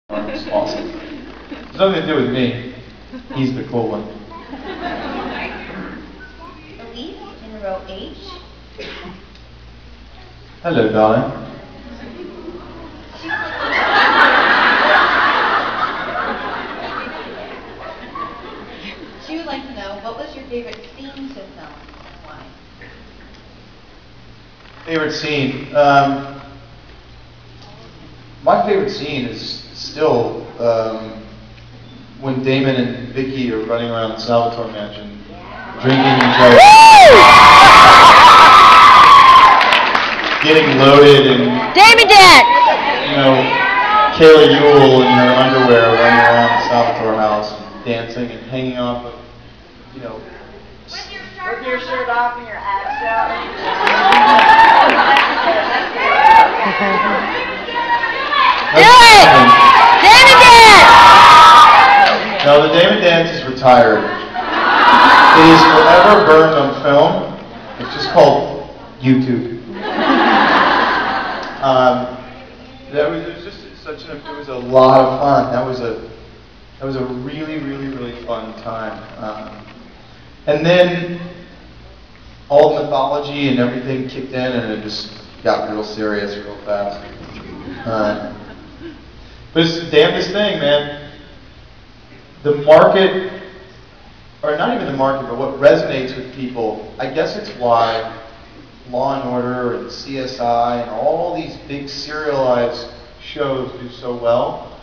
It's awesome. It's nothing to do with me. He's the cool one. Elise in row H. Hello, darling. She would like to know, what was your favorite scene to film and why? Favorite scene? My favorite scene is still when Damon and Vicky are running around the Salvatore mansion, drinking each other, getting loaded, and Damon Dad! You know, Kayla Ewell in her underwear running around the Salvatore house, dancing and hanging off of, you know. With your shirt off and your abs out. Do it! Damon Dad! No, the Damon dance is retired. It is forever burned on film. It's just called YouTube. It was just such an. It was a lot of fun. That was a really fun time. And then all the mythology and everything kicked in, and it just got real serious real fast. But it's the damnedest thing, man. The market, or not even the market, but what resonates with people, I guess it's why Law and Order and CSI and all these big serialized shows do so well.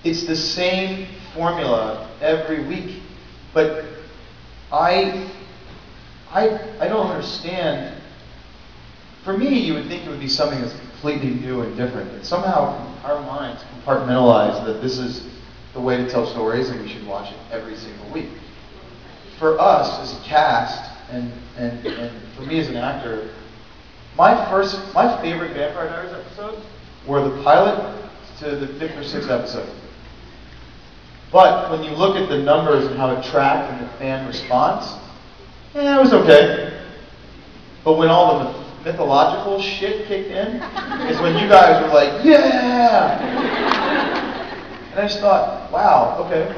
It's the same formula every week. But I don't understand. For me, you would think it would be something that's completely new and different. And somehow our minds compartmentalize that this is the way to tell stories and we should watch it every single week. For us as a cast, and for me as an actor, my favorite Vampire Diaries episodes were the pilot to the 5th or 6th episode. But when you look at the numbers and how it tracked and the fan response, it was okay. But when all the mythological shit kicked in, is when you guys were like, yeah! And I just thought, wow, okay.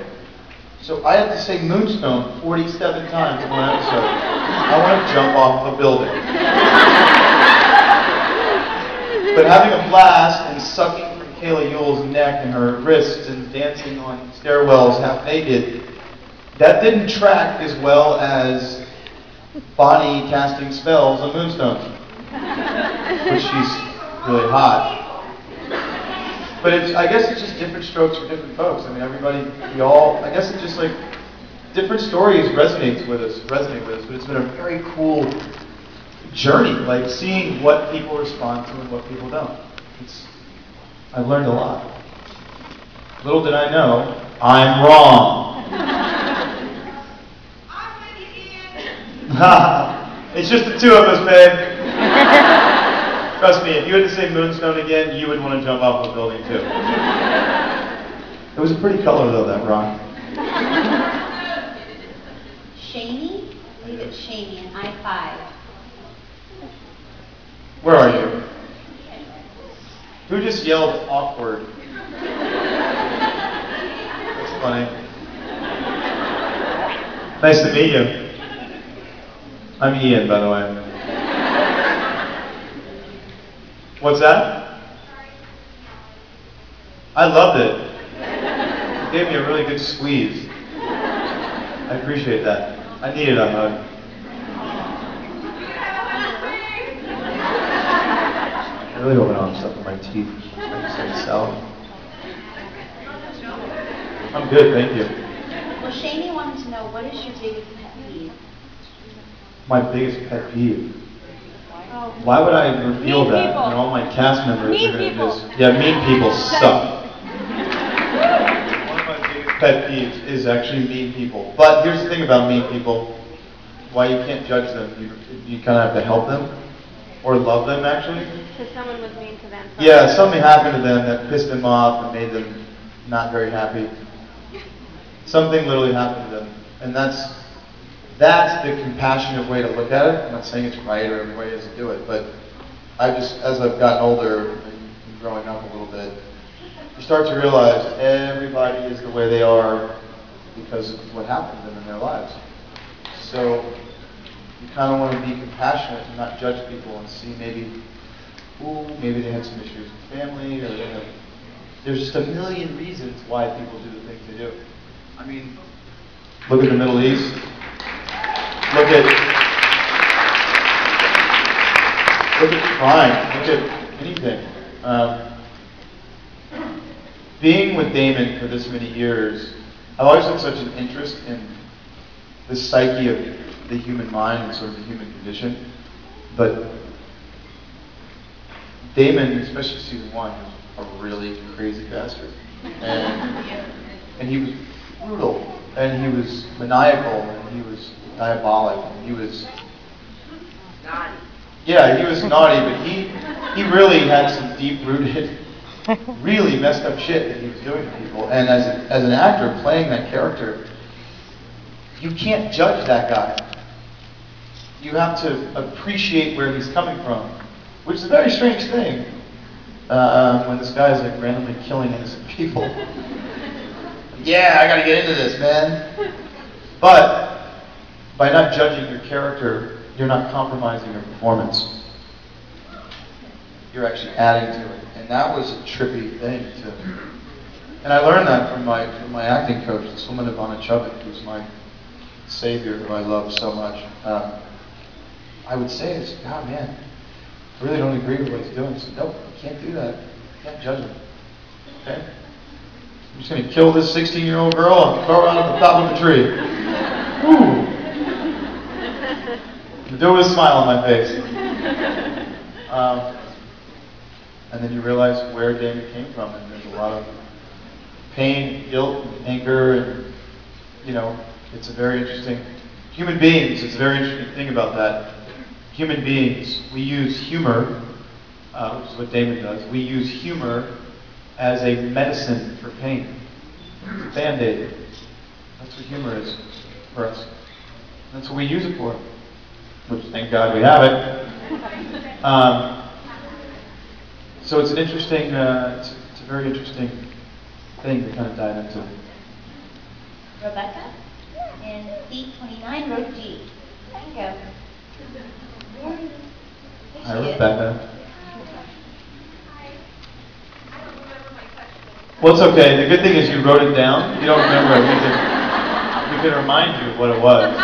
So I had to say Moonstone 47 times in one episode. I want to jump off a building. But having a blast and sucking from Kayla Ewell's neck and her wrists and dancing on stairwells half naked, that didn't track as well as Bonnie casting spells on Moonstone. But she's really hot. But I guess it's just different strokes for different folks. I mean, I guess it's just like different stories resonate with us, but it's been a very cool journey, like seeing what people respond to and what people don't. I've learned a lot. Little did I know, I'm wrong. I'm with you, Ian. It's just the two of us, babe. Trust me, if you had to say Moonstone again, you would want to jump off a building too. It was a pretty color though, that rock. Shamey? I believe it's Shamey in I-5. Where are you? Who just yelled awkward? That's funny. Nice to meet you. I'm Ian, by the way. What's that? I loved it. It gave me a really good squeeze. I appreciate that. I needed a hug. I really hope I don't have stuff in my teeth. I just like salad. I'm good, thank you. Well, Shamey wanted to know, what is your biggest pet peeve? My biggest pet peeve. Why would I reveal Mean that? people. And all my cast members Mean are going to people. just... Yeah, mean people suck. One of my biggest pet peeves is actually mean people. But here's the thing about mean people. Why you can't judge them. You kind of have to help them. Or love them, actually. Because someone was mean to them. Yeah, something happened to them that pissed them off and made them not very happy. Something literally happened to them. And that's the compassionate way to look at it. I'm not saying it's right or everybody has to do it, but as I've gotten older and growing up a little bit, you start to realize everybody is the way they are because of what happened to them in their lives. So you kind of want to be compassionate and not judge people and see maybe they had some issues with family, or there's just a million reasons why people do the things they do. I mean, look at the Middle East. Look at crime. Look at anything. Being with Damon for this many years, I've always had such an interest in the psyche of the human mind and sort of the human condition. But Damon, especially season 1, was a really crazy bastard. And he was brutal, and he was maniacal, and he was diabolic, and he was Naughty. Yeah, he was naughty, but he really had some deep-rooted, really messed up shit that he was doing to people. And as an actor playing that character, you can't judge that guy. You have to appreciate where he's coming from, which is a very strange thing when this guy is like randomly killing innocent people. Yeah, I gotta get into this, man. But by not judging your character, you're not compromising your performance. You're actually adding to it. And that was a trippy thing to. And I learned that from my acting coach, this woman Ivana Chubbuck, who's my savior, who I love so much. I would say this, God, man, I really don't agree with what he's doing. He said, nope, you can't do that. You can't judge him. Okay? I'm just going to kill this 16-year-old girl and throw her out on the top of a tree. Ooh. Do it with a smile on my face. And then you realize where Damon came from, and there's a lot of pain, guilt, and anger, and it's a very interesting. Human beings, it's a very interesting thing about that. Human beings, we use humor, which is what Damon does. We use humor as a medicine for pain. It's a Band-Aid. That's what humor is for us. That's what we use it for. Which, thank God we have it. So it's an interesting, it's a very interesting thing to kind of dive into. Rebecca in seat 29, row G. There you go. Hi, Rebecca. Well, it's okay. The good thing is you wrote it down. You don't remember it. We can remind you of what it was.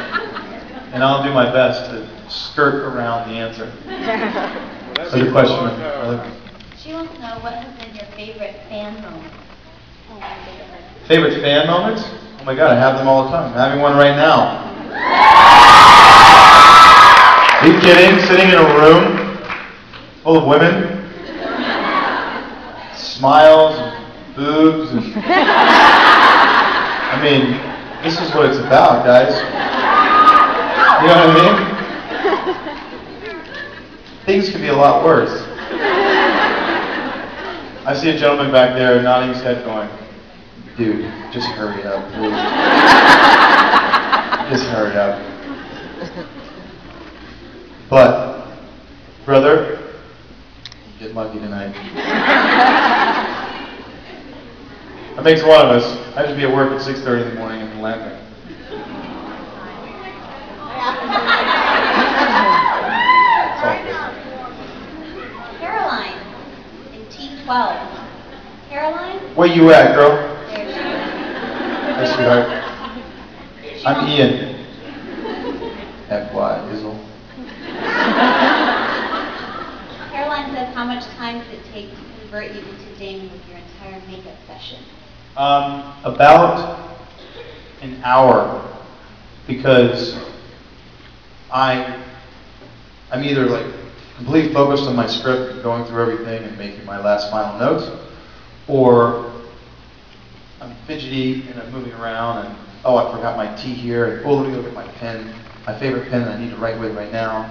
And I'll do my best to skirt around the answer. So the question. She wants to know what has been your favorite fan moment. Favorite fan moments? Oh my God, I have them all the time. I'm having one right now. Are you kidding? Sitting in a room full of women, smiles and boobs, and I mean, this is what it's about, guys. You know what I mean? Things could be a lot worse. I see a gentleman back there nodding his head going, dude, just hurry up, please. Just hurry up. But, brother, you get lucky tonight. That makes one of us. I have to be at work at 6:30 in the morning in Atlanta. Caroline in T12. Caroline? Where you at, girl? There she Hi, sweetheart. I'm Ian. FY, Izzle. Caroline says, how much time does it take to convert you into Damon with your entire makeup session? About an hour, because I'm either like completely focused on my script and going through everything and making my last final notes, or I'm fidgety and I'm moving around and I forgot my tea here, and let me look at my pen, my favorite pen that I need to write with right now.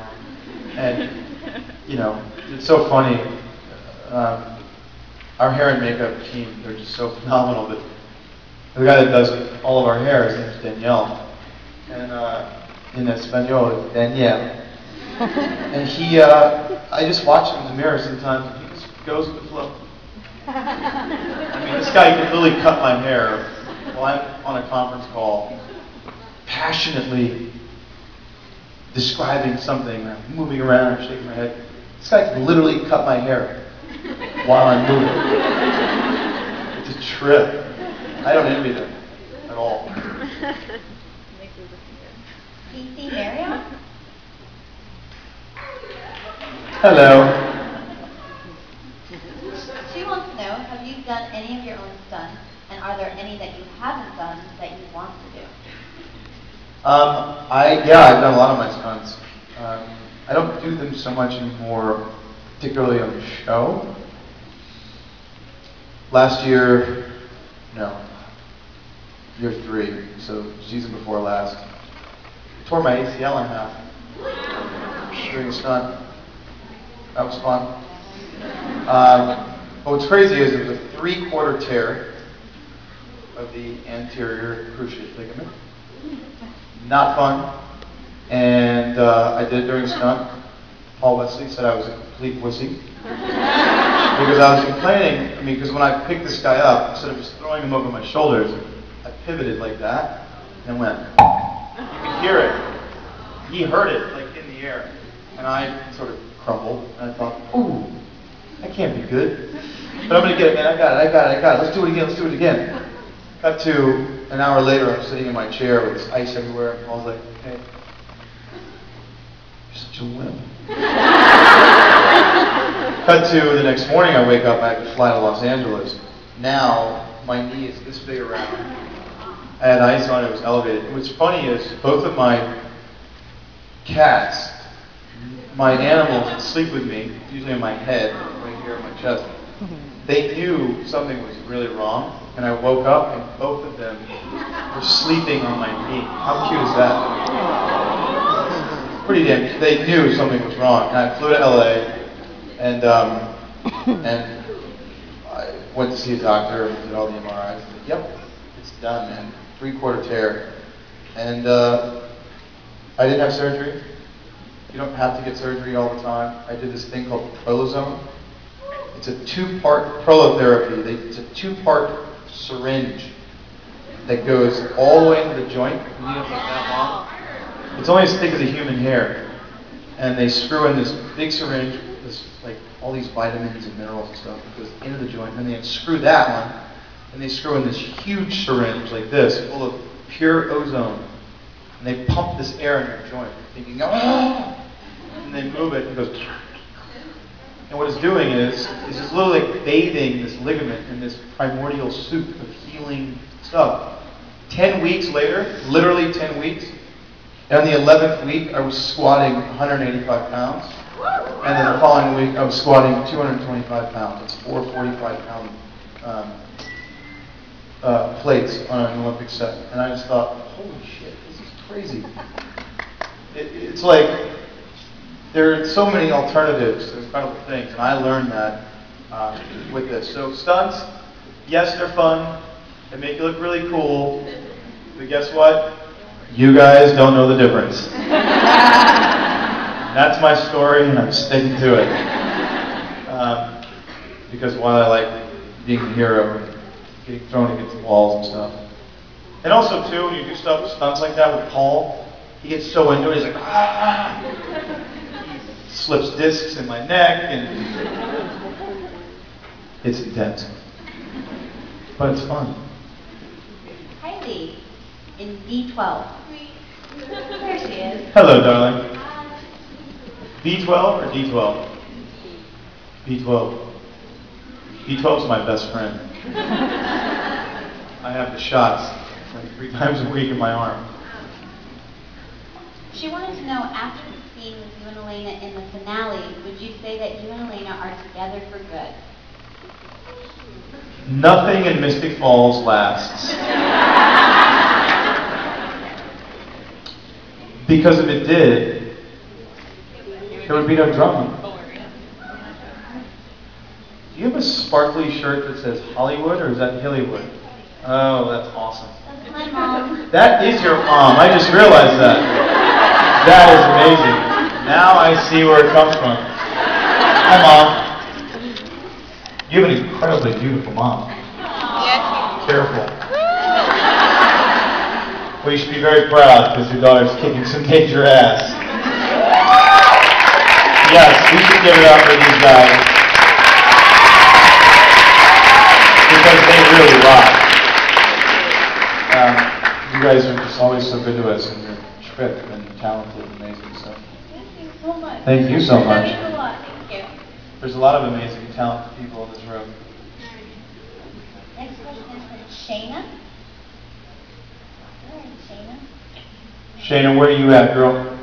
And it's so funny. Our hair and makeup team, they're just so phenomenal. But the guy that does all of our hair, his name is Danielle. And in Espanol, it's Danielle. And I just watch him in the mirror sometimes, and he just goes with the flow. I This guy could literally cut my hair while I'm on a conference call, passionately describing something. I'm moving around, I'm shaking my head. This guy could literally cut my hair while I'm moving. It's a trip. I don't envy them at all. PC Marriott? Hello. She wants to know, have you done any of your own stunts, and are there any that you haven't done that you want to do? I've done a lot of my stunts. I don't do them so much anymore, particularly on the show. Last year, no, year 3, so season before last, I tore my ACL in half doing a stunt. That was fun. But what's crazy is it was a 3/4 tear of the anterior cruciate ligament. Not fun. And I did it during a stunt. Paul Wesley said I was a complete wussy. Because I was complaining, because when I picked this guy up, instead of just throwing him over my shoulders, I pivoted like that and went. You could hear it. He heard it like in the air. And I sort of crumbled, and I thought, ooh, that can't be good. But I'm going to get it, man. I got it. Let's do it again. Cut to an hour later, I'm sitting in my chair with this ice everywhere, and Paul's like, hey, you're such a wimp. Cut to the next morning, I wake up, I have to fly to Los Angeles. Now, my knee is this big around. I had ice on it, it was elevated. And what's funny is, both of my cats, my animals that sleep with me, usually in my head, right here in my chest, they knew something was really wrong, and I woke up and both of them were sleeping on my knee. How cute is that? Pretty damn cute. They knew something was wrong, and I flew to LA, and I went to see a doctor and did all the MRIs. Said, yep, it's done, man. 3/4 tear. And I didn't have surgery. You don't have to get surgery all the time. I did this thing called prolozone. It's a 2-part prolotherapy. It's a 2-part syringe that goes all the way into the joint. You don't take that long. It's only as thick as a human hair. And they screw in this big syringe, this, like all these vitamins and minerals and stuff that goes into the joint. And then they unscrew that one, and they screw in this huge syringe like this, full of pure ozone. And they pump this air in your joint, thinking, oh! And they move it, and it goes. And what it's doing is it's just literally like bathing this ligament in this primordial soup of healing stuff. 10 weeks later, literally 10 weeks, and on the 11th week, I was squatting 185 pounds. And then the following week, I was squatting 225 pounds. That's 4 45-pound plates on an Olympic set. And I just thought, holy shit, this is crazy. It's like, there are so many alternatives to incredible things, and I learned that with this. So stunts, yes, they're fun. They make you look really cool. But guess what? You guys don't know the difference. That's my story, and I'm sticking to it. Because while I like being a hero and getting thrown against the walls and stuff. And also, too, when you do stunts like that with Paul, he gets so into it, he's like, ah! Slips discs in my neck, and it's intense. But it's fun. Kylie, in B12. There she is. Hello, darling. B12 or D12? B12. B12 is my best friend. I have the shots like 3 times a week in my arm. She wanted to know, after the scene with you and Elena in the finale, would you say that you and Elena are together for good? Nothing in Mystic Falls lasts. Because if it did, there would be no drama. Do you have a sparkly shirt that says Hollywood, or is that Hillywood? Oh, that's awesome. That's my mom. That is your mom. I just realized that. That is amazing. Now I see where it comes from. Hi, Mom. You have an incredibly beautiful mom. Careful. Well, you should be very proud because your daughter's kicking some major ass. Yes, we should give it up for these guys. Because they really rock. You guys are just always so good to us, and you're trip and talented and amazing. So Thank you so much. thank you so much. That means a lot. Thank you. There's a lot of amazing, talented people in this room. Next question is from Shayna. All right, Shayna. Shayna, where are you at, girl?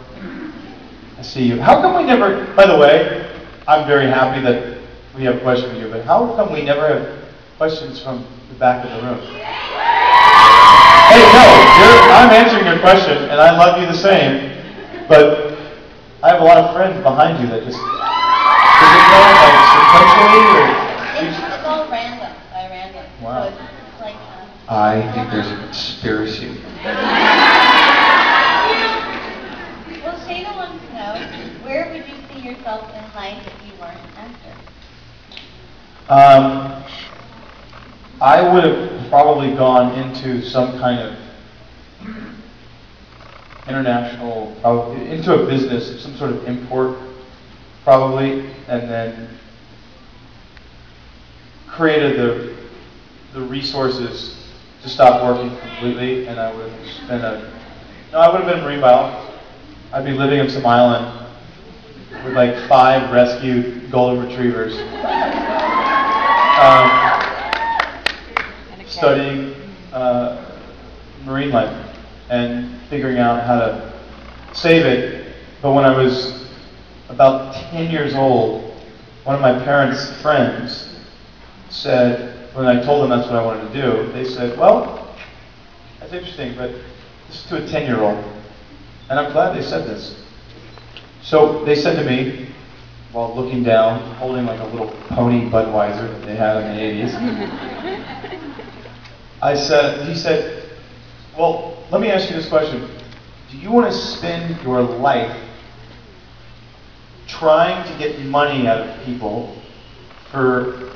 I see you. How come we never, by the way, I'm very happy that we have a question for you, but how come we never have questions from the back of the room? Hey, no, I'm answering your question, and I love you the same, but I have a lot of friends behind you that just, is it going like sequentially, or? It's all random, by random. Wow. So it's like, I think there's a conspiracy. well, Shayna wants to know, where would you see yourself in life if you weren't an actor? I would have probably gone into some kind of international, into a business, some sort of import, probably, and then created the resources to stop working completely, and I would have spent I would have been a marine biologist. I'd be living on some island with like 5 rescued golden retrievers. Studying marine life and figuring out how to save it. But when I was about 10 years old, one of my parents' friends said, when I told them that's what I wanted to do, they said, well, that's interesting, but this is to a 10-year-old. And I'm glad they said this. So they said to me, while looking down, holding like a little pony Budweiser that they had in the 80s, he said, well, let me ask you this question. Do you want to spend your life trying to get money out of people for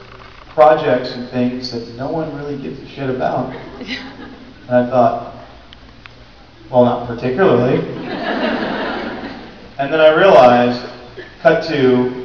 projects and things that no one really gives a shit about? And I thought, well, not particularly. And then I realized, cut to